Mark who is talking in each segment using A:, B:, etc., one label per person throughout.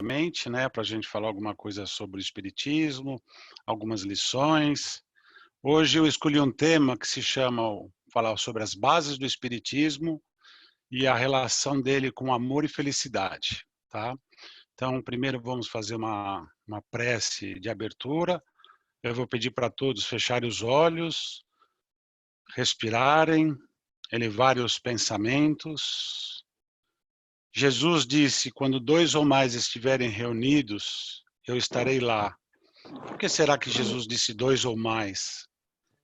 A: mente, né, para a gente falar alguma coisa sobre o espiritismo, algumas lições. Hoje eu escolhi um tema que se chama falar sobre as bases do espiritismo e a relação dele com amor e felicidade, tá? Então, primeiro vamos fazer uma prece de abertura. Eu vou pedir para todos fecharem os olhos, respirarem, elevarem os pensamentos. Jesus disse: quando dois ou mais estiverem reunidos, eu estarei lá. Por que será que Jesus disse dois ou mais?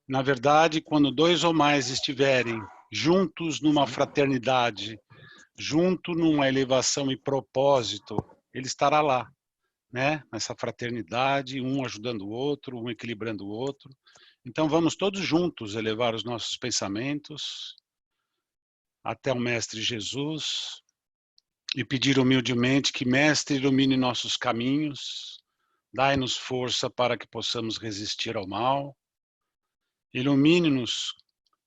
A: Na verdade, quando dois ou mais estiverem juntos numa fraternidade, junto numa elevação e propósito, ele estará lá, né? Nessa fraternidade, um ajudando o outro, um equilibrando o outro. Então vamos todos juntos elevar os nossos pensamentos até o Mestre Jesus e pedir humildemente que Mestre ilumine nossos caminhos, dai-nos força para que possamos resistir ao mal, ilumine-nos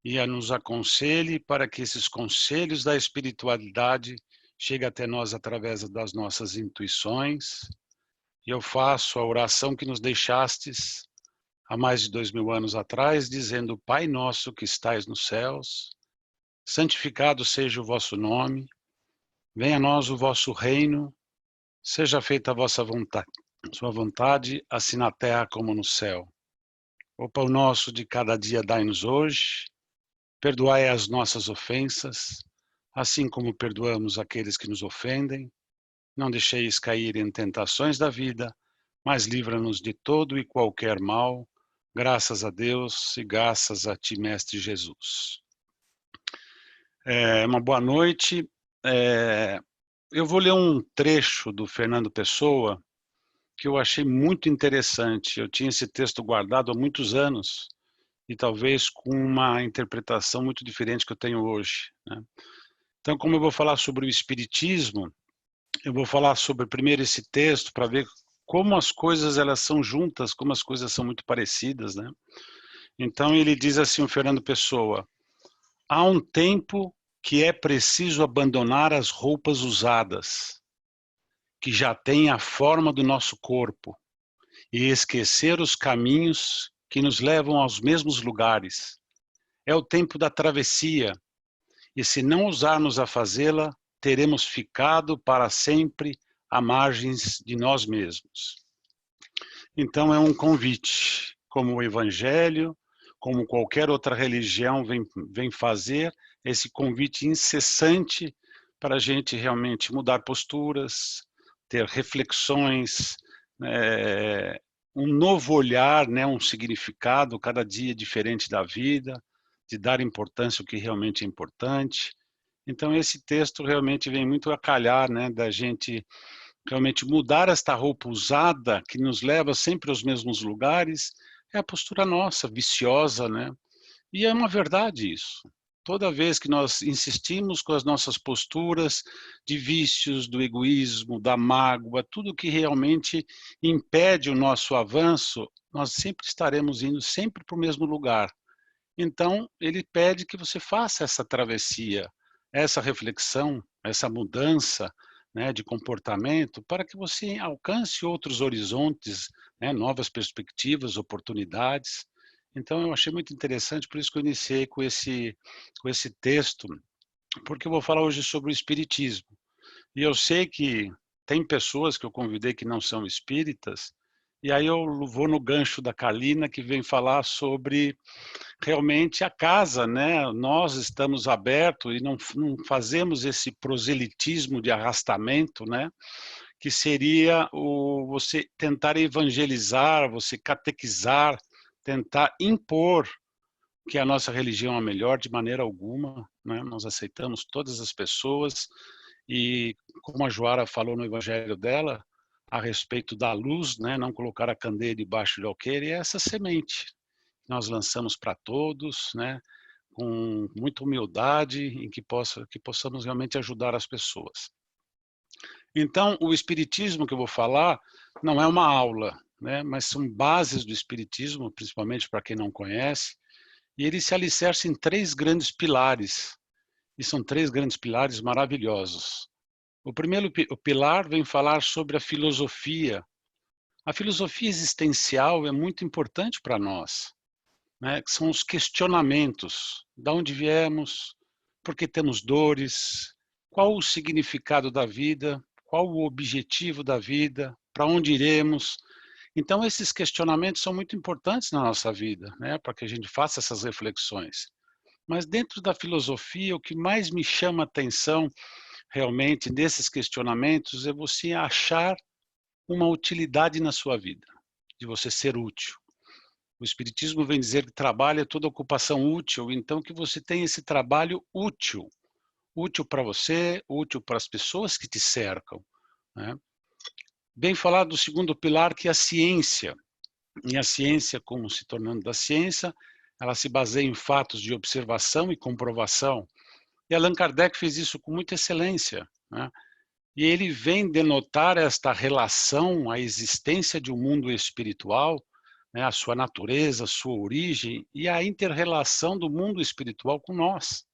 A: e nos aconselhe para que esses conselhos da espiritualidade cheguem até nós através das nossas intuições. E eu faço a oração que nos deixastes há mais de 2000 anos atrás, dizendo: Pai nosso que estais nos céus, santificado seja o vosso nome, venha a nós o vosso reino, seja feita a vossa vontade, sua vontade, assim na terra como no céu. O pão nosso de cada dia dai-nos hoje, perdoai as nossas ofensas, assim como perdoamos aqueles que nos ofendem. Não deixeis cair em tentações da vida, mas livra-nos de todo e qualquer mal, graças a Deus e graças a ti, Mestre Jesus. Uma boa noite. Eu vou ler um trecho do Fernando Pessoa que eu achei muito interessante. Eu tinha esse texto guardado há muitos anos e talvez com uma interpretação muito diferente que eu tenho hoje, né? Então, como eu vou falar sobre o espiritismo, eu vou falar sobre primeiro esse texto para ver como as coisas elas são juntas, como as coisas são muito parecidas, né? Então ele diz assim, o Fernando Pessoa: há um tempo que é preciso abandonar as roupas usadas, que já têm a forma do nosso corpo, e esquecer os caminhos que nos levam aos mesmos lugares. É o tempo da travessia, e se não ousarmos a fazê-la, teremos ficado para sempre à margens de nós mesmos. Então é um convite, como o Evangelho, como qualquer outra religião vem fazer, esse convite incessante para a gente realmente mudar posturas, ter reflexões, um novo olhar, né, um significado cada dia diferente da vida, de dar importância ao que realmente é importante. Então esse texto realmente vem muito a calhar, né, da gente realmente mudar esta roupa usada que nos leva sempre aos mesmos lugares, é a postura nossa, viciosa, né? E é uma verdade isso. Toda vez que nós insistimos com as nossas posturas de vícios, do egoísmo, da mágoa, tudo que realmente impede o nosso avanço, nós sempre estaremos indo sempre para o mesmo lugar. Então, ele pede que você faça essa travessia, essa reflexão, essa mudança, né, de comportamento, para que você alcance outros horizontes, né, novas perspectivas, oportunidades. Então, eu achei muito interessante, por isso que eu iniciei com esse texto, porque eu vou falar hoje sobre o espiritismo. E eu sei que tem pessoas que eu convidei que não são espíritas, e aí eu vou no gancho da Carlina, que vem falar sobre realmente a casa, né? Nós estamos abertos e não fazemos esse proselitismo de arrastamento, né? Que seria você tentar evangelizar, você catequizar, tentar impor que a nossa religião é a melhor de maneira alguma, né? Nós aceitamos todas as pessoas e, como a Joara falou no evangelho dela, a respeito da luz, né? Não colocar a candeia debaixo do alqueire, é essa semente que nós lançamos para todos, né? Com muita humildade, em que possamos realmente ajudar as pessoas. Então, o espiritismo que eu vou falar não é uma aula, né? Mas são bases do espiritismo, principalmente para quem não conhece, e ele se alicerça em três grandes pilares, e são três grandes pilares maravilhosos. O primeiro o pilar vem falar sobre a filosofia. A filosofia existencial é muito importante para nós, né, que são os questionamentos. De onde viemos? Por que temos dores? Qual o significado da vida? Qual o objetivo da vida? Para onde iremos? Então esses questionamentos são muito importantes na nossa vida, né, para que a gente faça essas reflexões. Mas dentro da filosofia, o que mais me chama a atenção realmente nesses questionamentos é você achar uma utilidade na sua vida, de você ser útil. O espiritismo vem dizer que trabalho é toda ocupação útil, então que você tenha esse trabalho útil, útil para você, útil para as pessoas que te cercam, né? Bem falar do segundo pilar, que é a ciência. E a ciência, como se tornando da ciência, ela se baseia em fatos de observação e comprovação. E Allan Kardec fez isso com muita excelência, né? E ele vem denotar esta relação, a existência de um mundo espiritual, né, a sua natureza, a sua origem e a inter-relação do mundo espiritual com nós.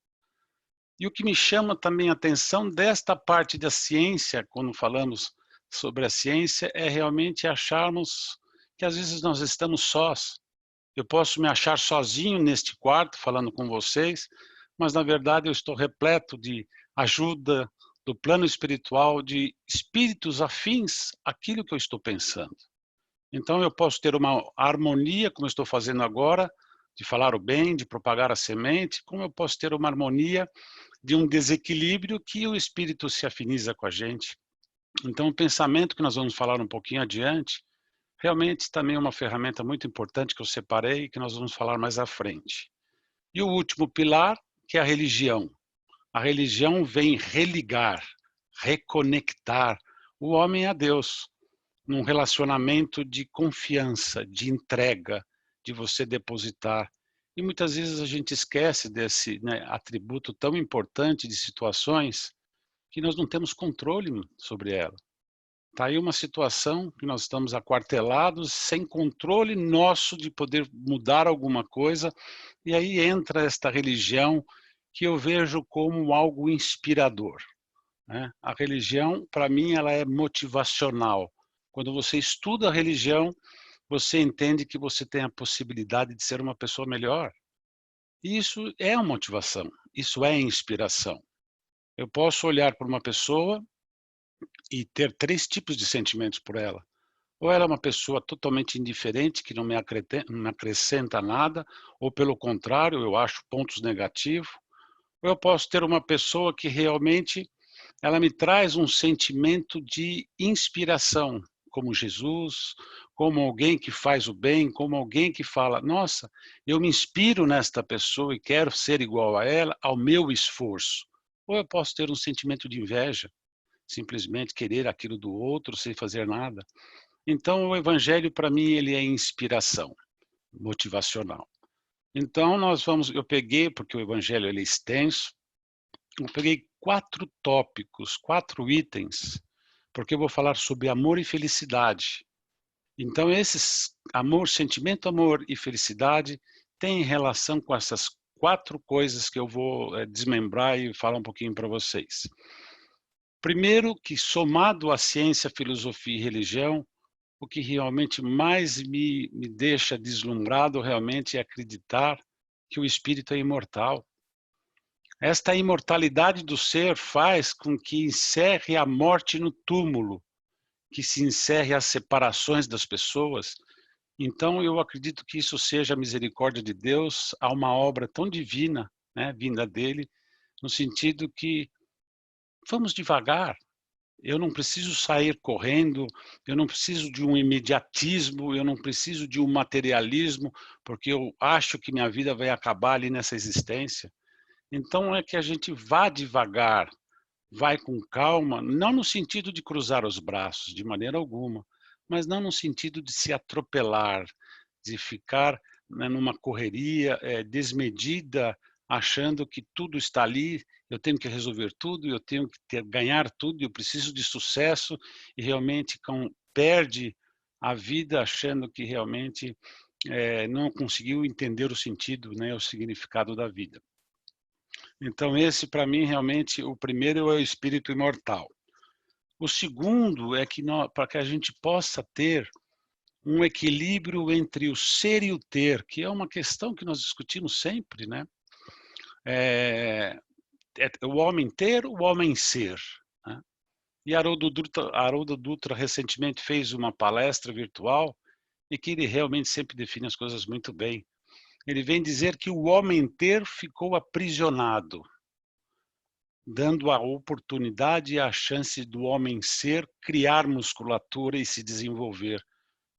A: E o que me chama também a atenção desta parte da ciência, quando falamos sobre a ciência, é realmente acharmos que às vezes nós estamos sós. Eu posso me achar sozinho neste quarto falando com vocês, mas na verdade eu estou repleto de ajuda do plano espiritual, de espíritos afins àquilo que eu estou pensando. Então eu posso ter uma harmonia, como eu estou fazendo agora, de falar o bem, de propagar a semente, como eu posso ter uma harmonia de um desequilíbrio que o espírito se afiniza com a gente. Então o pensamento que nós vamos falar um pouquinho adiante, realmente também é uma ferramenta muito importante que eu separei e que nós vamos falar mais à frente. E o último pilar, que é a religião. A religião vem religar, reconectar o homem a Deus, num relacionamento de confiança, de entrega, de você depositar. E muitas vezes a gente esquece desse, né, atributo tão importante de situações que nós não temos controle sobre ela. Está aí uma situação que nós estamos aquartelados, sem controle nosso de poder mudar alguma coisa, e aí entra esta religião que eu vejo como algo inspirador, né? A religião, para mim, ela é motivacional. Quando você estuda a religião, você entende que você tem a possibilidade de ser uma pessoa melhor. E isso é uma motivação, isso é inspiração. Eu posso olhar para uma pessoa e ter três tipos de sentimentos por ela. Ou ela é uma pessoa totalmente indiferente, que não me acrescenta nada, ou pelo contrário, eu acho pontos negativos. Ou eu posso ter uma pessoa que realmente ela me traz um sentimento de inspiração, como Jesus, como alguém que faz o bem, como alguém que fala, nossa, eu me inspiro nesta pessoa e quero ser igual a ela, ao meu esforço. Ou eu posso ter um sentimento de inveja, simplesmente querer aquilo do outro sem fazer nada. Então o evangelho para mim ele é inspiração, motivacional. Então eu peguei, porque o evangelho ele é extenso, eu peguei 4 tópicos, 4 itens, porque eu vou falar sobre amor e felicidade. Então esses amor, sentimento, amor e felicidade têm relação com essas 4 coisas que eu vou desmembrar e falar um pouquinho para vocês. Primeiro que somado à ciência, filosofia e religião, o que realmente mais me deixa deslumbrado realmente é acreditar que o espírito é imortal. Esta imortalidade do ser faz com que encerre a morte no túmulo, que se encerre as separações das pessoas. Então eu acredito que isso seja a misericórdia de Deus a uma obra tão divina, né, vinda dele, no sentido que vamos devagar. Eu não preciso sair correndo, eu não preciso de um imediatismo, eu não preciso de um materialismo, porque eu acho que minha vida vai acabar ali nessa existência. Então é que a gente vá devagar, vai com calma, não no sentido de cruzar os braços, de maneira alguma, mas não no sentido de se atropelar, de ficar, né, numa correria desmedida, achando que tudo está ali, eu tenho que resolver tudo, eu tenho que ganhar tudo, eu preciso de sucesso, e realmente perde a vida achando que realmente não conseguiu entender o sentido, né, o significado da vida. Então esse para mim realmente, o primeiro é o espírito imortal. O segundo é que para que a gente possa ter um equilíbrio entre o ser e o ter, que é uma questão que nós discutimos sempre, né? É, é o homem ter, o homem ser, né? E Haroldo Dutra recentemente fez uma palestra virtual e que ele realmente sempre define as coisas muito bem. Ele vem dizer que o homem ter ficou aprisionado, dando a oportunidade e a chance do homem ser criar musculatura e se desenvolver.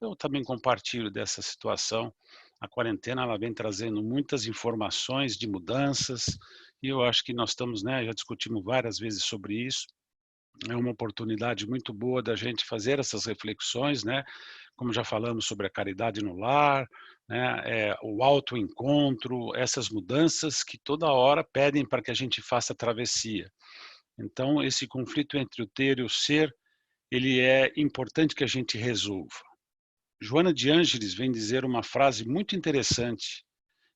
A: Eu também compartilho dessa situação. A quarentena ela vem trazendo muitas informações de mudanças e eu acho que nós estamos, né, já discutimos várias vezes sobre isso. É uma oportunidade muito boa da gente fazer essas reflexões, né? Como já falamos sobre a caridade no lar, né? O autoencontro, essas mudanças que toda hora pedem para que a gente faça a travessia. Então, esse conflito entre o ter e o ser, ele é importante que a gente resolva. Joana de Ângeles vem dizer uma frase muito interessante: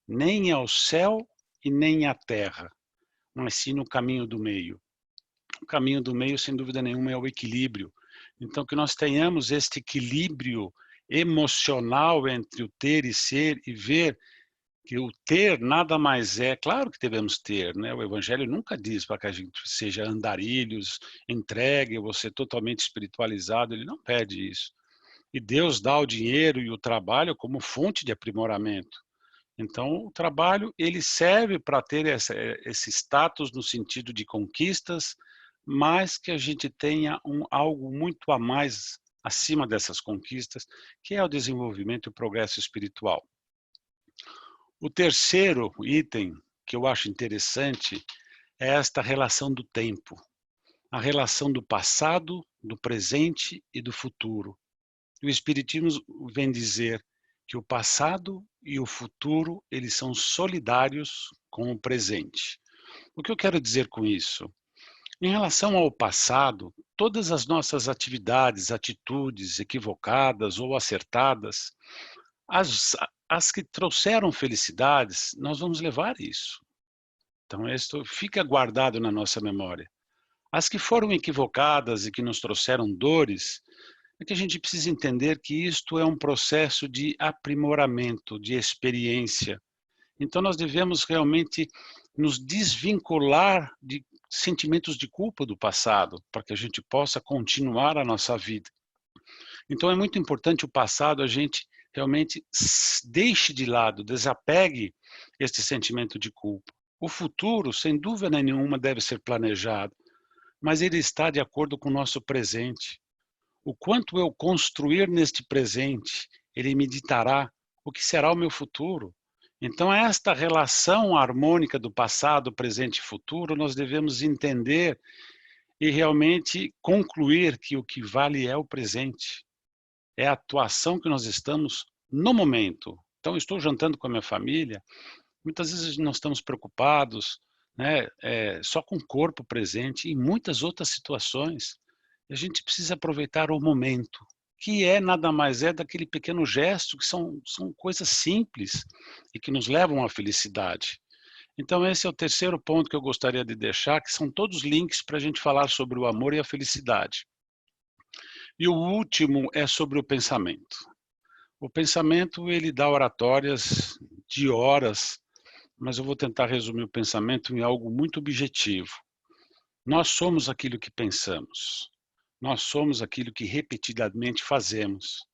A: nem ao céu e nem à terra, mas sim no caminho do meio. O caminho do meio, sem dúvida nenhuma, é o equilíbrio. Então, que nós tenhamos este equilíbrio emocional entre o ter e ser e ver que o ter nada mais é, claro que devemos ter, né? O Evangelho nunca diz para que a gente seja andarilhos, entregue, você totalmente espiritualizado, ele não pede isso. E Deus dá o dinheiro e o trabalho como fonte de aprimoramento. Então, o trabalho ele serve para ter esse status no sentido de conquistas, mas que a gente tenha algo muito a mais acima dessas conquistas, que é o desenvolvimento e o progresso espiritual. O terceiro item que eu acho interessante é esta relação do tempo, a relação do passado, do presente e do futuro. O Espiritismo vem dizer que o passado e o futuro eles são solidários com o presente. O que eu quero dizer com isso? Em relação ao passado, todas as nossas atividades, atitudes equivocadas ou acertadas, as, as que trouxeram felicidades, nós vamos levar isso. Então, isso fica guardado na nossa memória. As que foram equivocadas e que nos trouxeram dores, é que a gente precisa entender que isto é um processo de aprimoramento, de experiência. Então, nós devemos realmente nos desvincular de sentimentos de culpa do passado, para que a gente possa continuar a nossa vida. Então, é muito importante o passado, a gente realmente deixe de lado, desapegue este sentimento de culpa. O futuro, sem dúvida nenhuma, deve ser planejado, mas ele está de acordo com o nosso presente. O quanto eu construir neste presente, ele me ditará o que será o meu futuro. Então, esta relação harmônica do passado, presente e futuro, nós devemos entender e realmente concluir que o que vale é o presente. É a atuação que nós estamos no momento. Então, estou jantando com a minha família, muitas vezes nós estamos preocupados, né, só com o corpo presente, em muitas outras situações. A gente precisa aproveitar o momento, que é nada mais é daquele pequeno gesto, que são coisas simples e que nos levam à felicidade. Então esse é o terceiro ponto que eu gostaria de deixar, que são todos links para a gente falar sobre o amor e a felicidade. E o último é sobre o pensamento. O pensamento, ele dá oratórias de horas, mas eu vou tentar resumir o pensamento em algo muito objetivo. Nós somos aquilo que pensamos. Nós somos aquilo que repetidamente fazemos.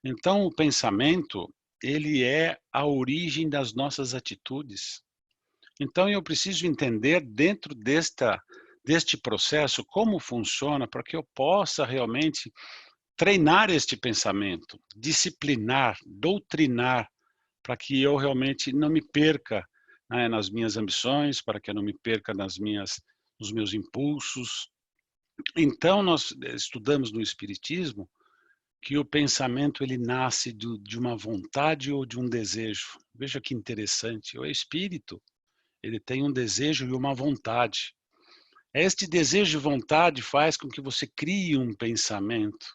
A: Então, o pensamento, ele é a origem das nossas atitudes. Então, eu preciso entender dentro deste processo como funciona para que eu possa realmente treinar este pensamento, disciplinar, doutrinar, para que eu realmente não me perca, né, nas minhas ambições, para que eu não me perca nos meus impulsos. Então, nós estudamos no Espiritismo que o pensamento ele nasce de uma vontade ou de um desejo. Veja que interessante, o espírito ele tem um desejo e uma vontade. Este desejo e vontade faz com que você crie um pensamento,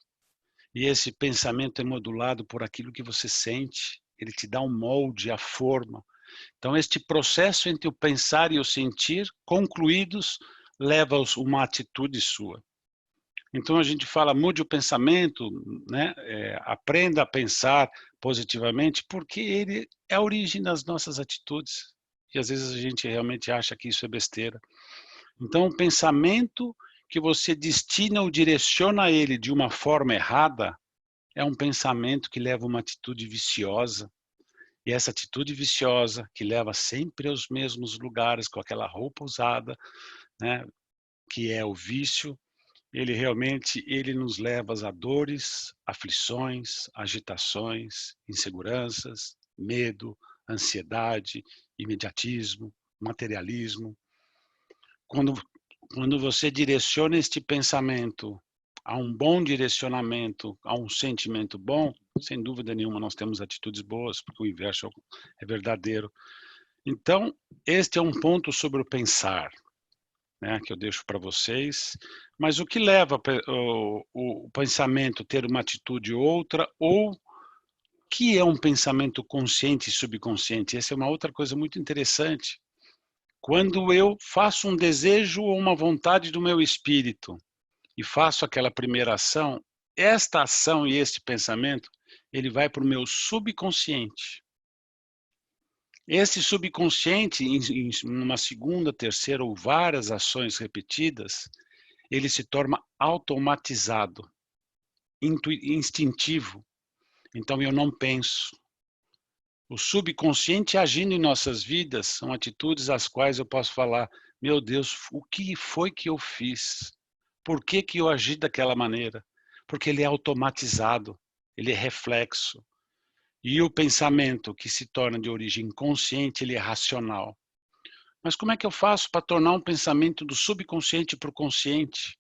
A: e esse pensamento é modulado por aquilo que você sente, ele te dá um molde, a forma. Então este processo entre o pensar e o sentir, concluídos, leva-os uma atitude sua. Então a gente fala, mude o pensamento, né? Aprenda a pensar positivamente, porque ele é a origem das nossas atitudes. E às vezes a gente realmente acha que isso é besteira. Então o pensamento que você destina ou direciona ele de uma forma errada, é um pensamento que leva a uma atitude viciosa. E essa atitude viciosa, que leva sempre aos mesmos lugares, com aquela roupa usada, né? Que é o vício, ele realmente nos leva a dores, aflições, agitações, inseguranças, medo, ansiedade, imediatismo, materialismo. Quando, quando você direciona este pensamento a um bom direcionamento, a um sentimento bom, sem dúvida nenhuma nós temos atitudes boas, porque o inverso é verdadeiro. Então, este é um ponto sobre o pensar, né, que eu deixo para vocês. Mas o que leva o pensamento a ter uma atitude outra, ou que é um pensamento consciente e subconsciente? Essa é uma outra coisa muito interessante. Quando eu faço um desejo ou uma vontade do meu espírito e faço aquela primeira ação, esta ação e este pensamento, ele vai para o meu subconsciente. Esse subconsciente, em uma segunda, terceira ou várias ações repetidas, ele se torna automatizado, instintivo. Então eu não penso. O subconsciente agindo em nossas vidas são atitudes às quais eu posso falar, meu Deus, o que foi que eu fiz? Por que que eu agi daquela maneira? Porque ele é automatizado, ele é reflexo. E o pensamento que se torna de origem consciente, ele é racional. Mas como é que eu faço para tornar um pensamento do subconsciente para o consciente?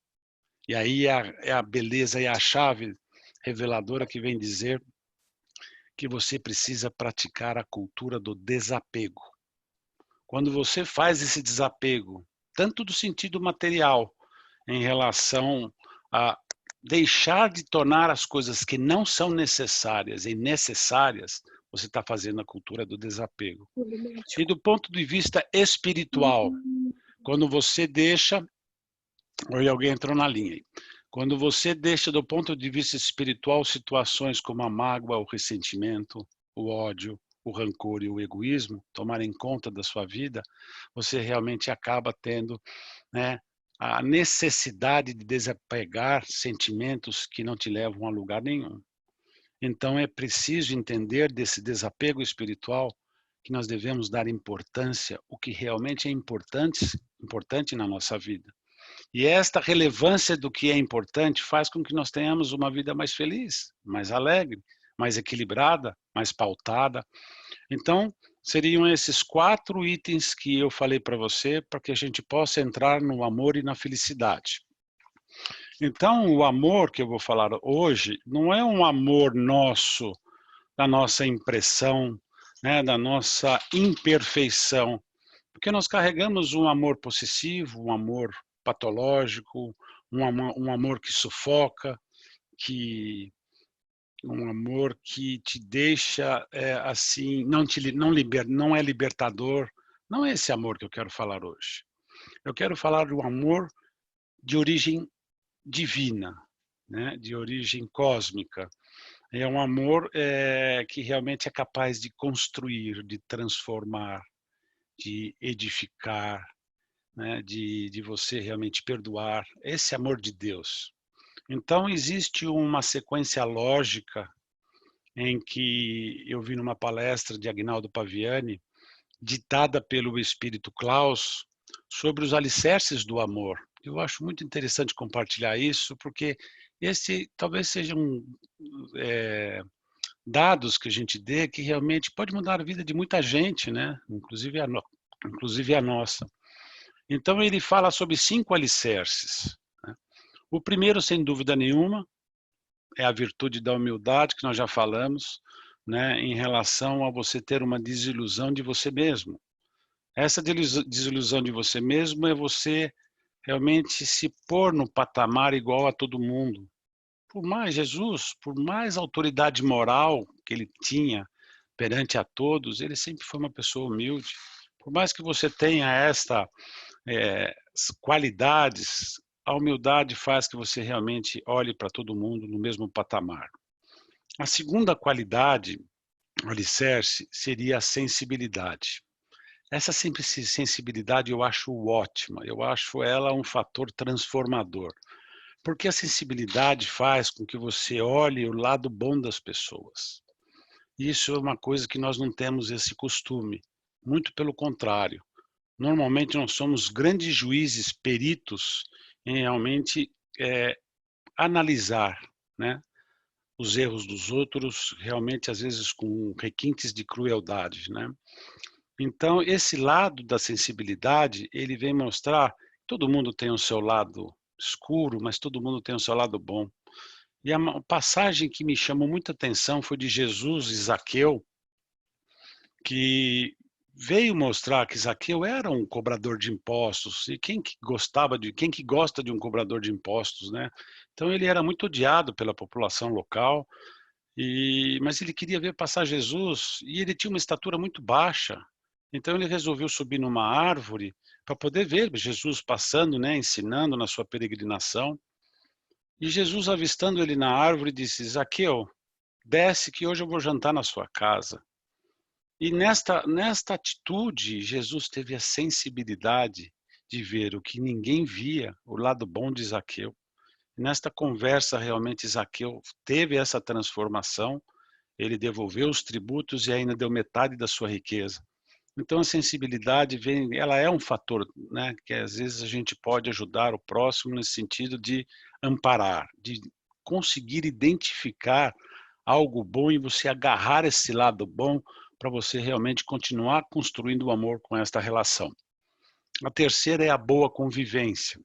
A: E aí é a beleza e a chave reveladora que vem dizer que você precisa praticar a cultura do desapego. Quando você faz esse desapego, tanto do sentido material, em relação a deixar de tornar as coisas que não são necessárias em necessárias, você está fazendo a cultura do desapego. E do ponto de vista espiritual, quando você deixa... Oi, alguém entrou na linha aí. Quando você deixa do ponto de vista espiritual situações como a mágoa, o ressentimento, o ódio, o rancor e o egoísmo tomarem conta da sua vida, você realmente acaba tendo, né, a necessidade de desapegar sentimentos que não te levam a lugar nenhum. Então é preciso entender desse desapego espiritual que nós devemos dar importância, o que realmente é importante na nossa vida. E esta relevância do que é importante faz com que nós tenhamos uma vida mais feliz, mais alegre, mais equilibrada, mais pautada. Então, seriam esses 4 itens que eu falei para você, para que a gente possa entrar no amor e na felicidade. Então, o amor que eu vou falar hoje não é um amor nosso, da nossa impressão, né, da nossa imperfeição, porque nós carregamos um amor possessivo, um amor patológico, um amor que sufoca, que um amor que te deixa assim, não é libertador. Não é esse amor que eu quero falar hoje. Eu quero falar do amor de origem divina, né? De origem cósmica. É um amor que realmente é capaz de construir, de transformar, de edificar, né? De você realmente perdoar. Esse amor de Deus. Então existe uma sequência lógica em que eu vi numa palestra de Agnaldo Paviani, ditada pelo espírito Klaus, sobre os alicerces do amor. Eu acho muito interessante compartilhar isso, porque esse talvez sejam dados que a gente dê que realmente pode mudar a vida de muita gente, né? Inclusive a nossa. Então ele fala sobre 5 alicerces, né? O primeiro, sem dúvida nenhuma, é a virtude da humildade, que nós já falamos, né, em relação a você ter uma desilusão de você mesmo. Essa desilusão de você mesmo é você realmente se pôr no patamar igual a todo mundo. Por mais Jesus, por mais autoridade moral que ele tinha perante a todos, ele sempre foi uma pessoa humilde. Por mais que você tenha qualidades a humildade faz que você realmente olhe para todo mundo no mesmo patamar. A segunda qualidade, o alicerce, seria a sensibilidade. Essa sensibilidade eu acho ótima, eu acho ela um fator transformador, porque a sensibilidade faz com que você olhe o lado bom das pessoas. Isso é uma coisa que nós não temos esse costume, muito pelo contrário. Normalmente nós somos grandes juízes, peritos em realmente, analisar, né, os erros dos outros, realmente às vezes com requintes de crueldade, né. Então esse lado da sensibilidade, ele vem mostrar, todo mundo tem o seu lado escuro, mas todo mundo tem o seu lado bom. E a passagem que me chamou muita atenção foi de Jesus e Zaqueu, que veio mostrar que Zaqueu era um cobrador de impostos, e quem que gosta de um cobrador de impostos, né. Então ele era muito odiado pela população local, mas ele queria ver passar Jesus, e ele tinha uma estatura muito baixa, então ele resolveu subir numa árvore para poder ver Jesus passando, né, ensinando na sua peregrinação. E Jesus, avistando ele na árvore, disse: "Zaqueu, desce que hoje eu vou jantar na sua casa". E nesta atitude, Jesus teve a sensibilidade de ver o que ninguém via, o lado bom de Zaqueu. Nesta conversa, realmente, Zaqueu teve essa transformação, ele devolveu os tributos e ainda deu metade da sua riqueza. Então a sensibilidade ela é um fator, né, que às vezes a gente pode ajudar o próximo nesse sentido de amparar, de conseguir identificar algo bom e você agarrar esse lado bom para você realmente continuar construindo o amor com esta relação. A terceira é a boa convivência,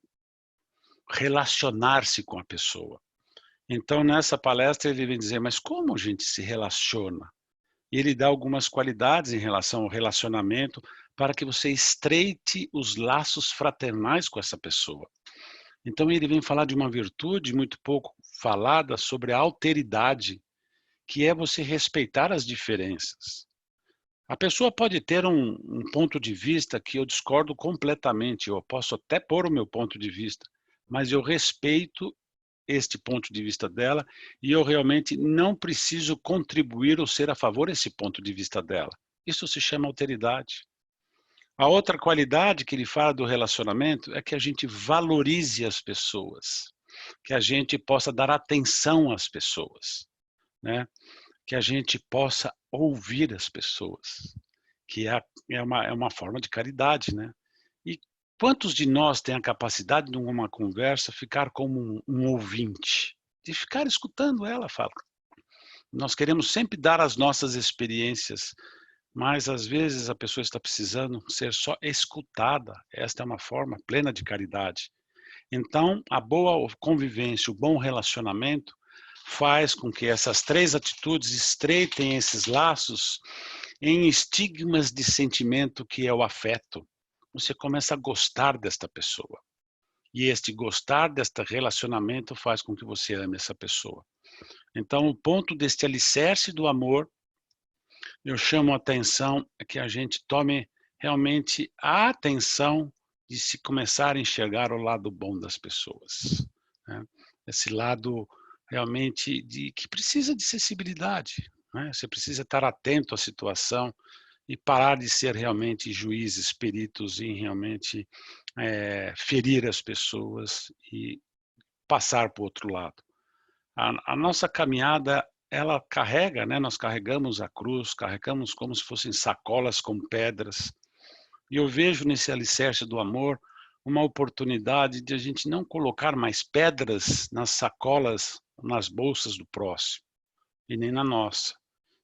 A: relacionar-se com a pessoa. Então nessa palestra ele vem dizer: "Mas como a gente se relaciona?" E ele dá algumas qualidades em relação ao relacionamento, para que você estreite os laços fraternais com essa pessoa. Então ele vem falar de uma virtude muito pouco falada sobre a alteridade, que é você respeitar as diferenças. A pessoa pode ter um ponto de vista que eu discordo completamente, eu posso até pôr o meu ponto de vista, mas eu respeito este ponto de vista dela, e eu realmente não preciso contribuir ou ser a favor desse ponto de vista dela. Isso se chama alteridade. A outra qualidade que ele fala do relacionamento é que a gente valorize as pessoas, que a gente possa dar atenção às pessoas, né, que a gente possa ouvir as pessoas, que é uma forma de caridade, né. E quantos de nós têm a capacidade de numa conversa ficar como um ouvinte, de ficar escutando ela falar? Nós queremos sempre dar as nossas experiências, mas às vezes a pessoa está precisando ser só escutada. Esta é uma forma plena de caridade. Então, a boa convivência, o bom relacionamento, faz com que essas três atitudes estreitem esses laços em estigmas de sentimento que é o afeto. Você começa a gostar desta pessoa. E este gostar deste relacionamento faz com que você ame essa pessoa. Então, o ponto deste alicerce do amor, eu chamo a atenção é que a gente tome realmente a atenção de se começar a enxergar o lado bom das pessoas, né. Esse lado realmente de que precisa de sensibilidade, né, você precisa estar atento à situação e parar de ser realmente juízes, peritos em realmente, ferir as pessoas e passar para o outro lado. A nossa caminhada, ela carrega, né, nós carregamos a cruz, carregamos como se fossem sacolas com pedras, e eu vejo nesse alicerce do amor uma oportunidade de a gente não colocar mais pedras nas sacolas, nas bolsas do próximo, e nem na nossa.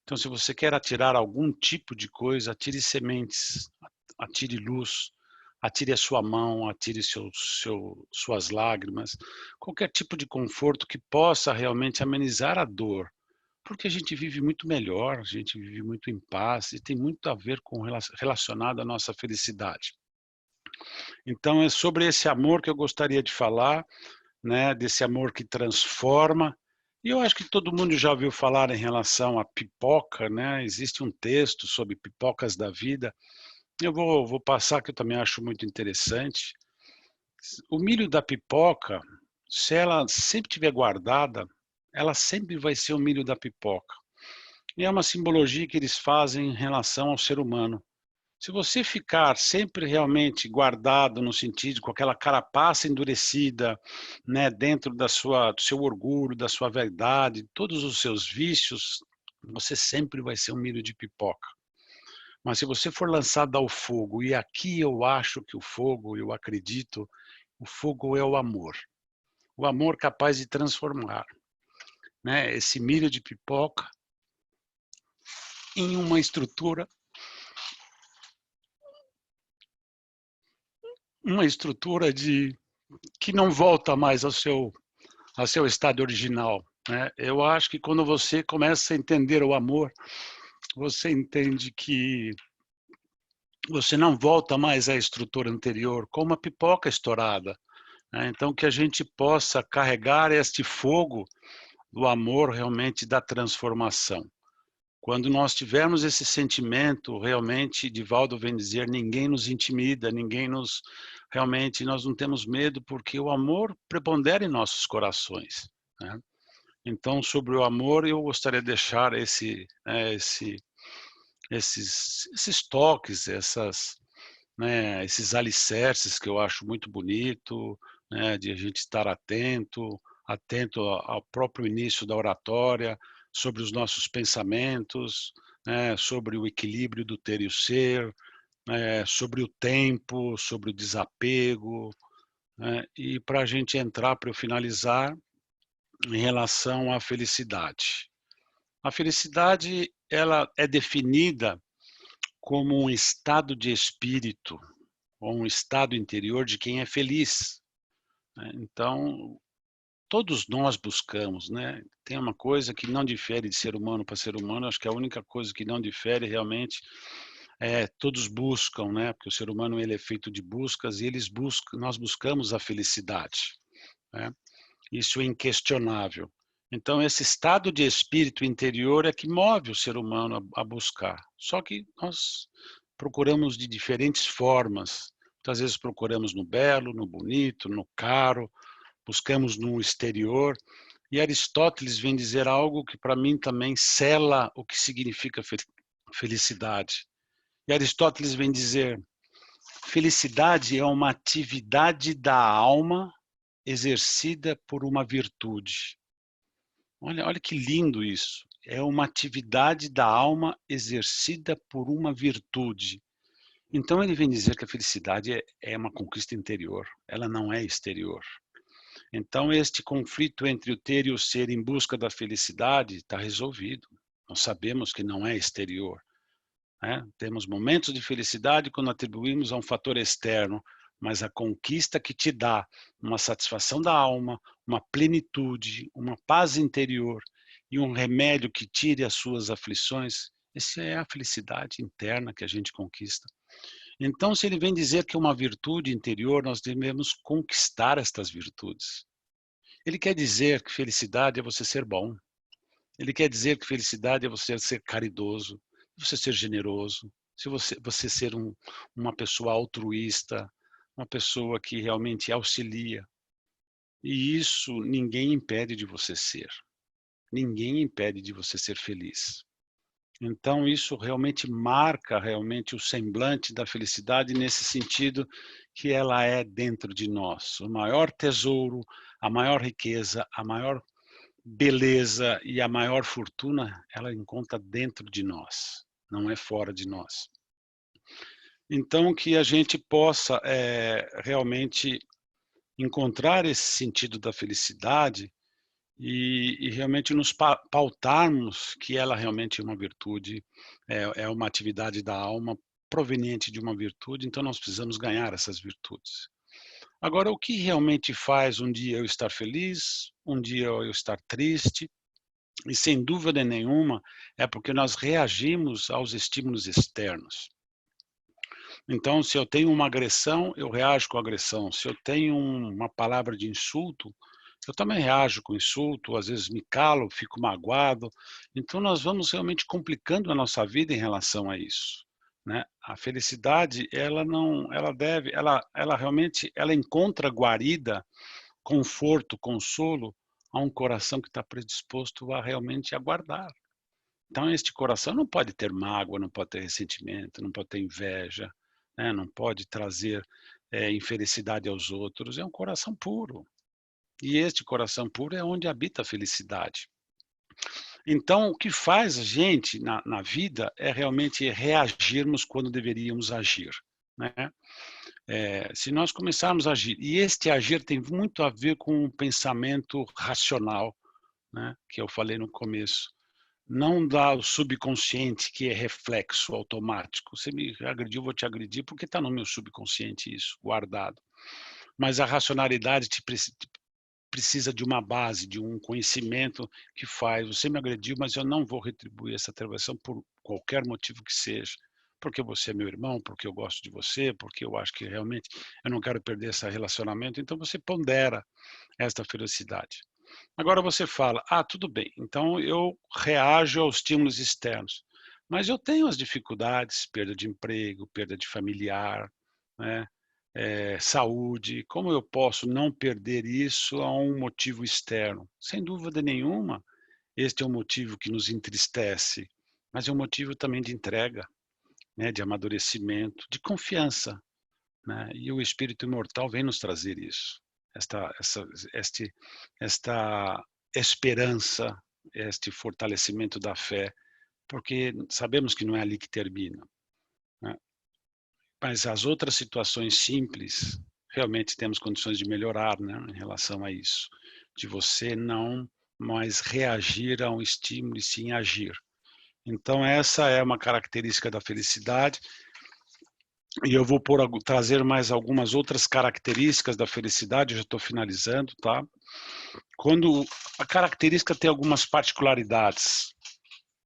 A: Então se você quer atirar algum tipo de coisa, atire sementes, atire luz, atire a sua mão, atire suas lágrimas, qualquer tipo de conforto que possa realmente amenizar a dor, porque a gente vive muito melhor, a gente vive muito em paz e tem muito a ver com relacionado à nossa felicidade. Então é sobre esse amor que eu gostaria de falar, né, desse amor que transforma. E eu acho que todo mundo já ouviu falar em relação à pipoca, né, existe um texto sobre pipocas da vida, eu vou passar que eu também acho muito interessante. O milho da pipoca, se ela sempre estiver guardada, ela sempre vai ser o milho da pipoca. E é uma simbologia que eles fazem em relação ao ser humano. Se você ficar sempre realmente guardado no sentido com aquela carapaça endurecida, né, dentro do seu orgulho, da sua verdade, todos os seus vícios, você sempre vai ser um milho de pipoca. Mas se você for lançado ao fogo, e aqui eu acho que o fogo, eu acredito, o fogo é o amor. O amor capaz de transformar, né, esse milho de pipoca em uma estrutura de que não volta mais ao seu estado original, né? Eu acho que quando você começa a entender o amor, você entende que você não volta mais à estrutura anterior, como a pipoca estourada, né? Então, que a gente possa carregar este fogo do amor realmente da transformação. Quando nós tivermos esse sentimento, realmente, Divaldo vem dizer, ninguém nos intimida, realmente, nós não temos medo, porque o amor prepondera em nossos corações, né? Então, sobre o amor, eu gostaria de deixar esses toques, né, esses alicerces que eu acho muito bonito, né, de a gente estar atento ao próprio início da oratória, sobre os nossos pensamentos, né, sobre o equilíbrio do ter e o ser, sobre o tempo, sobre o desapego, né, e para a gente entrar, para eu finalizar, em relação à felicidade. A felicidade, ela é definida como um estado de espírito, ou um estado interior de quem é feliz, né. Então, todos nós buscamos, né. Tem uma coisa que não difere de ser humano para ser humano, acho que a única coisa que não difere realmente todos buscam, né, porque o ser humano ele é feito de buscas e nós buscamos a felicidade, né. Isso é inquestionável. Então esse estado de espírito interior é que move o ser humano a buscar. Só que nós procuramos de diferentes formas. Muitas vezes procuramos no belo, no bonito, no caro, buscamos no exterior. E Aristóteles vem dizer algo que para mim também sela o que significa felicidade. E Aristóteles vem dizer: felicidade é uma atividade da alma exercida por uma virtude. Olha que lindo isso. É uma atividade da alma exercida por uma virtude. Então ele vem dizer que a felicidade é uma conquista interior, ela não é exterior. Então este conflito entre o ter e o ser em busca da felicidade está resolvido. Nós sabemos que não é exterior, né? Temos momentos de felicidade quando atribuímos a um fator externo, mas a conquista que te dá uma satisfação da alma, uma plenitude, uma paz interior e um remédio que tire as suas aflições, essa é a felicidade interna que a gente conquista. Então, se ele vem dizer que é uma virtude interior, nós devemos conquistar estas virtudes. Ele quer dizer que felicidade é você ser bom. Ele quer dizer que felicidade é você ser caridoso, você ser generoso, se você ser uma pessoa altruísta, uma pessoa que realmente auxilia. E isso ninguém impede de você ser. Ninguém impede de você ser feliz. Então isso realmente marca realmente o semblante da felicidade nesse sentido que ela é dentro de nós. O maior tesouro, a maior riqueza, a maior beleza e a maior fortuna, ela encontra dentro de nós, não é fora de nós. Então que a gente possa, realmente encontrar esse sentido da felicidade e realmente nos pautarmos que ela realmente é uma virtude, é uma atividade da alma proveniente de uma virtude, então nós precisamos ganhar essas virtudes. Agora, o que realmente faz um dia eu estar feliz, um dia eu estar triste, e sem dúvida nenhuma, é porque nós reagimos aos estímulos externos. Então, se eu tenho uma agressão, eu reajo com agressão. Se eu tenho uma palavra de insulto, eu também reajo com insulto, às vezes me calo, fico magoado. Então, nós vamos realmente complicando a nossa vida em relação a isso. né? A felicidade, ela não, ela realmente, ela encontra guarida, conforto, consolo a um coração que está predisposto a realmente aguardar. Então este coração não pode ter mágoa, não pode ter ressentimento, não pode ter inveja, né? Não pode trazer infelicidade aos outros. É um coração puro. E este coração puro é onde habita a felicidade. Então, o que faz a gente na vida é realmente reagirmos quando deveríamos agir, né. Se nós começarmos a agir e este agir tem muito a ver com o pensamento racional, né, que eu falei no começo. Não dá o subconsciente que é reflexo automático. Você me agrediu, eu vou te agredir, porque está no meu subconsciente isso, guardado. Mas a racionalidade precisa de uma base, de um conhecimento que faz: "Você me agrediu, mas eu não vou retribuir essa agressão por qualquer motivo que seja, porque você é meu irmão, porque eu gosto de você, porque eu acho que realmente eu não quero perder esse relacionamento", então você pondera esta felicidade. Agora você fala: "Ah, tudo bem, então eu reajo aos estímulos externos, mas eu tenho as dificuldades, perda de emprego, perda de familiar, né, saúde, como eu posso não perder isso a um motivo externo?". Sem dúvida nenhuma, este é um motivo que nos entristece, mas é um motivo também de entrega, né, de amadurecimento, de confiança, né, e o espírito imortal vem nos trazer isso, esta essa este esta esperança, este fortalecimento da fé, porque sabemos que não é ali que termina, né. Mas as outras situações simples, realmente temos condições de melhorar, né, em relação a isso, de você não mais reagir a um estímulo e sim agir. Então essa é uma característica da felicidade, e eu vou trazer mais algumas outras características da felicidade, eu já estou finalizando, tá. Quando a característica tem algumas particularidades,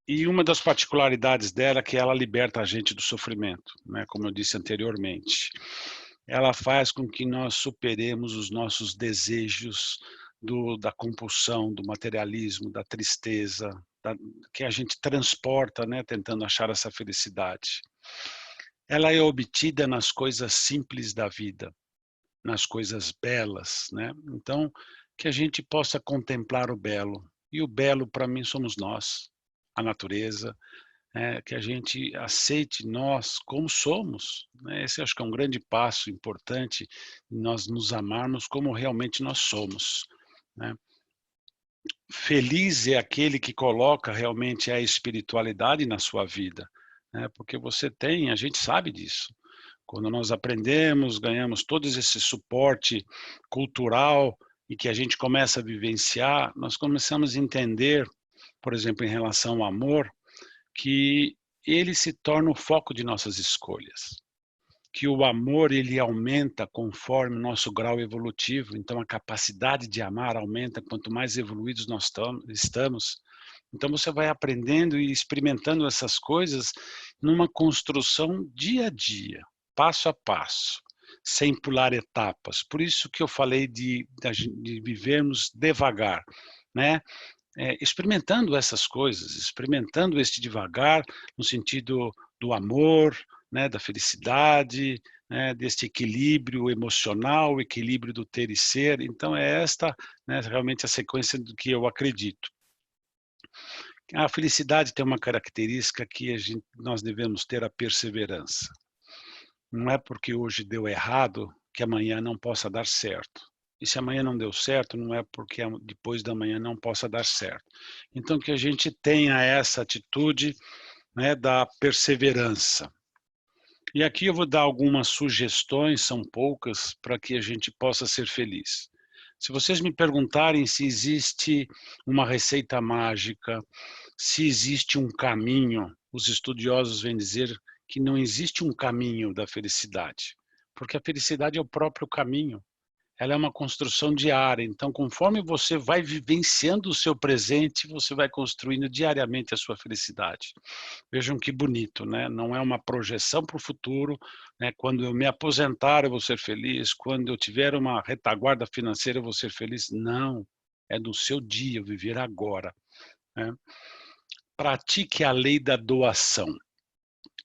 A: e uma das particularidades dela é que ela liberta a gente do sofrimento, né, como eu disse anteriormente. Ela faz com que nós superemos os nossos desejos da compulsão, do materialismo, da tristeza, que a gente transporta, né, tentando achar essa felicidade. Ela é obtida nas coisas simples da vida, nas coisas belas, né. Então, que a gente possa contemplar o belo, e o belo para mim somos nós, a natureza, que a gente aceite nós como somos, né. Esse acho que é um grande passo importante, nós nos amarmos como realmente nós somos, né. Feliz é aquele que coloca realmente a espiritualidade na sua vida, né, porque você tem, a gente sabe disso. Quando nós aprendemos, ganhamos todo esse suporte cultural e que a gente começa a vivenciar, nós começamos a entender, por exemplo, em relação ao amor, que ele se torna o foco de nossas escolhas, que o amor ele aumenta conforme o nosso grau evolutivo, então a capacidade de amar aumenta quanto mais evoluídos nós estamos. Então você vai aprendendo e experimentando essas coisas numa construção dia a dia, passo a passo, sem pular etapas. Por isso que eu falei de vivermos devagar, né? Experimentando essas coisas, experimentando este devagar no sentido do amor, né, da felicidade, né, deste equilíbrio emocional, o equilíbrio do ter e ser. Então é esta, né, realmente a sequência do que eu acredito. A felicidade tem uma característica que nós devemos ter a perseverança. Não é porque hoje deu errado que amanhã não possa dar certo. E se amanhã não deu certo, não é porque depois da manhã não possa dar certo. Então que a gente tenha essa atitude, né, da perseverança. E aqui eu vou dar algumas sugestões, são poucas, para que a gente possa ser feliz. Se vocês me perguntarem se existe uma receita mágica, se existe um caminho, os estudiosos vêm dizer que não existe um caminho da felicidade, porque a felicidade é o próprio caminho. Ela é uma construção diária, então conforme você vai vivenciando o seu presente, você vai construindo diariamente a sua felicidade. Vejam que bonito, né, não é uma projeção para o futuro, né, quando eu me aposentar eu vou ser feliz, quando eu tiver uma retaguarda financeira eu vou ser feliz, não, é no seu dia, viver agora, né. Pratique a lei da doação.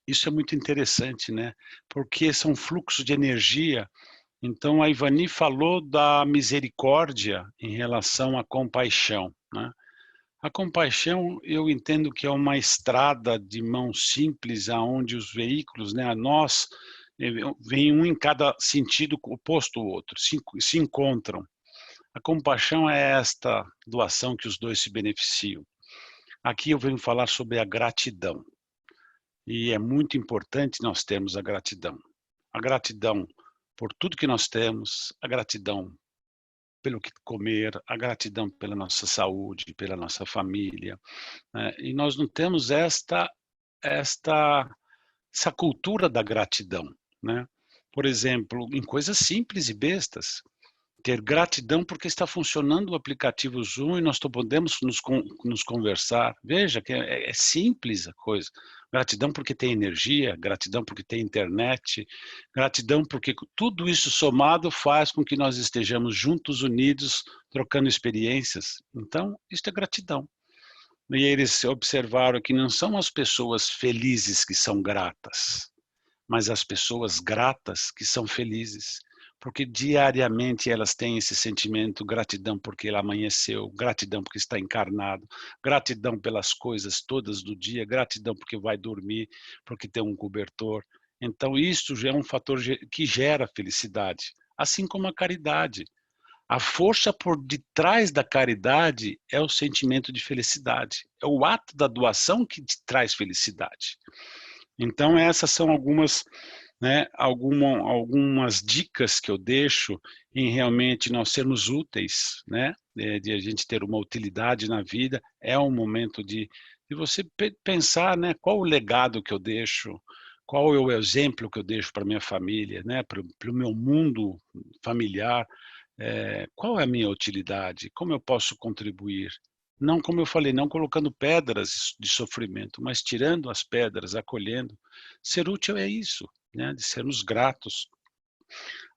A: Isso é muito interessante, né, porque são fluxos de energia. Então a Ivani falou da misericórdia em relação à compaixão, né. A compaixão, eu entendo que é uma estrada de mão simples, aonde os veículos, né, a nós, vem um em cada sentido oposto ao outro, se encontram. A compaixão é esta doação que os 2 se beneficiam. Aqui eu venho falar sobre a gratidão, e é muito importante nós termos a gratidão. A gratidão por tudo que nós temos, a gratidão pelo que comer, a gratidão pela nossa saúde, pela nossa família, né, e nós não temos esta essa cultura da gratidão, né. Por exemplo, em coisas simples e bestas, ter gratidão porque está funcionando o aplicativo Zoom e nós podemos nos conversar. Veja que é simples a coisa. Gratidão porque tem energia, gratidão porque tem internet, gratidão porque tudo isso somado faz com que nós estejamos juntos, unidos, trocando experiências. Então, isso é gratidão. E eles observaram que não são as pessoas felizes que são gratas, mas as pessoas gratas que são felizes, porque diariamente elas têm esse sentimento, gratidão porque ela amanheceu, gratidão porque está encarnado, gratidão pelas coisas todas do dia, gratidão porque vai dormir, porque tem um cobertor. Então isso já é um fator que gera felicidade, assim como a caridade. A força por detrás da caridade é o sentimento de felicidade, é o ato da doação que te traz felicidade. Então essas são algumas, né, algumas dicas que eu deixo em realmente nós sermos úteis, né, de a gente ter uma utilidade na vida. É um momento de você pensar, né, qual o legado que eu deixo, qual é o exemplo que eu deixo para minha família, né, para o meu mundo familiar, qual é a minha utilidade, como eu posso contribuir. Não, como eu falei, não colocando pedras de sofrimento, mas tirando as pedras, acolhendo. Ser útil é isso, né, de sermos gratos.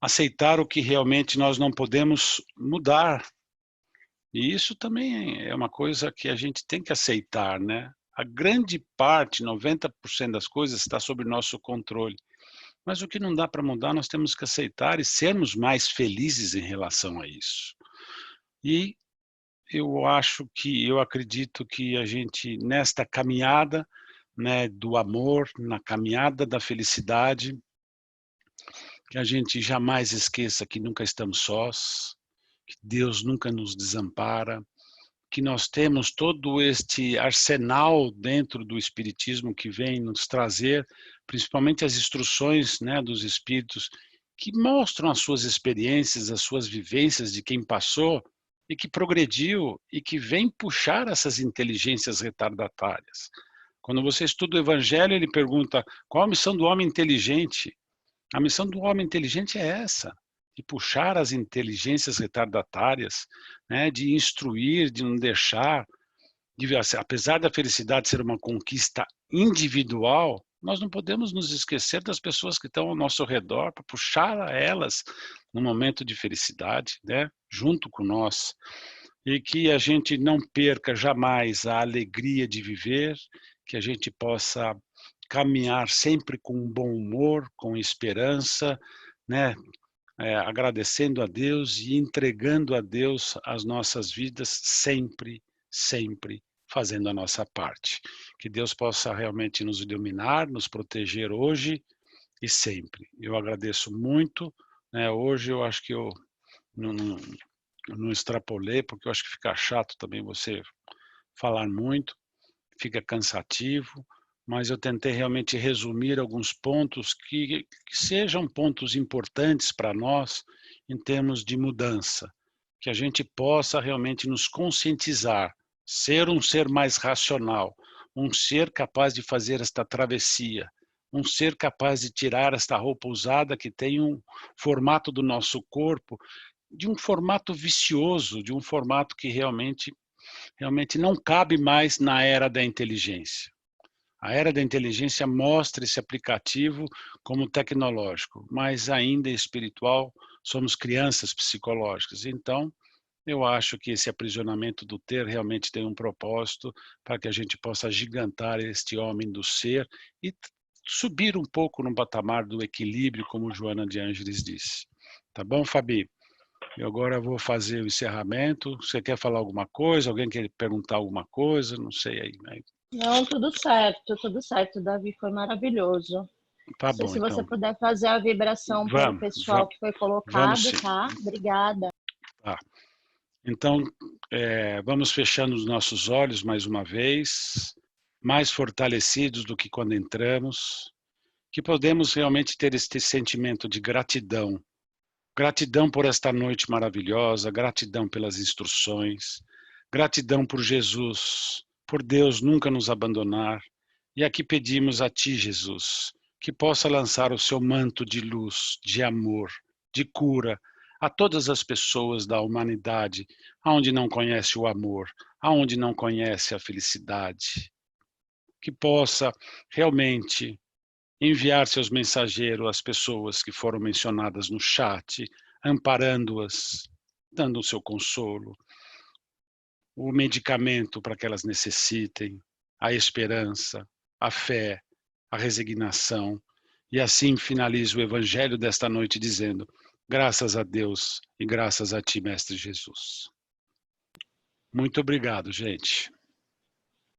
A: Aceitar o que realmente nós não podemos mudar. E isso também é uma coisa que a gente tem que aceitar, né. A grande parte, 90% das coisas está sob nosso controle, mas o que não dá para mudar, nós temos que aceitar e sermos mais felizes em relação a isso. E eu acredito que a gente nesta caminhada, né, do amor, na caminhada da felicidade, que a gente jamais esqueça que nunca estamos sós, que Deus nunca nos desampara, que nós temos todo este arsenal dentro do espiritismo que vem nos trazer, principalmente as instruções, né, dos espíritos, que mostram as suas experiências, as suas vivências de quem passou e que progrediu e que vem puxar essas inteligências retardatárias. Quando você estuda o evangelho, ele pergunta: "Qual a missão do homem inteligente?" A missão do homem inteligente é essa, de puxar as inteligências retardatárias, né, de instruir, de não deixar, apesar da felicidade ser uma conquista individual, nós não podemos nos esquecer das pessoas que estão ao nosso redor para puxar elas no momento de felicidade, né, junto com nós. E que a gente não perca jamais a alegria de viver, que a gente possa caminhar sempre com um bom humor, com esperança, né, agradecendo a Deus e entregando a Deus as nossas vidas sempre, sempre fazendo a nossa parte. Que Deus possa realmente nos iluminar, nos proteger hoje e sempre. Eu agradeço muito, né, hoje eu acho que eu não não extrapolei, porque eu acho que fica chato também você falar muito, fica cansativo, mas eu tentei realmente resumir alguns pontos que sejam pontos importantes para nós em termos de mudança, que a gente possa realmente nos conscientizar, ser um ser mais racional, um ser capaz de fazer esta travessia, um ser capaz de tirar esta roupa usada que tem um formato do nosso corpo, de um formato vicioso, de um formato que realmente não cabe mais na era da inteligência. A era da inteligência mostra esse aplicativo como tecnológico, mas ainda espiritual, somos crianças psicológicas. Então, eu acho que esse aprisionamento do ter realmente tem um propósito para que a gente possa agigantar este homem do ser e subir um pouco no patamar do equilíbrio, como Joana de Ângeles disse. Tá bom, Fabi? E agora eu vou fazer o encerramento. Você quer falar alguma coisa? Alguém quer perguntar alguma coisa? Não sei aí.
B: Não, tudo certo, Davi, foi maravilhoso.
A: Tá bom,
B: Se você
A: então.
B: puder fazer a vibração para o pessoal que foi
A: Vamos
B: colocado,
A: sim.
B: tá? Obrigada.
A: Tá. Então, vamos fechando os nossos olhos mais uma vez, mais fortalecidos do que quando entramos, que podemos realmente ter este sentimento de gratidão. Gratidão por esta noite maravilhosa, gratidão pelas instruções, gratidão por Jesus, por Deus nunca nos abandonar. E aqui pedimos a Ti, Jesus, que possa lançar o seu manto de luz, de amor, de cura a todas as pessoas da humanidade, aonde não conhece o amor, aonde não conhece a felicidade. Que possa realmente enviar seus mensageiros às pessoas que foram mencionadas no chat, amparando-as, dando o seu consolo, o medicamento para que elas necessitem, a esperança, a fé, a resignação. E assim finalizo o evangelho desta noite dizendo: graças a Deus e graças a Ti, Mestre Jesus. Muito obrigado, gente.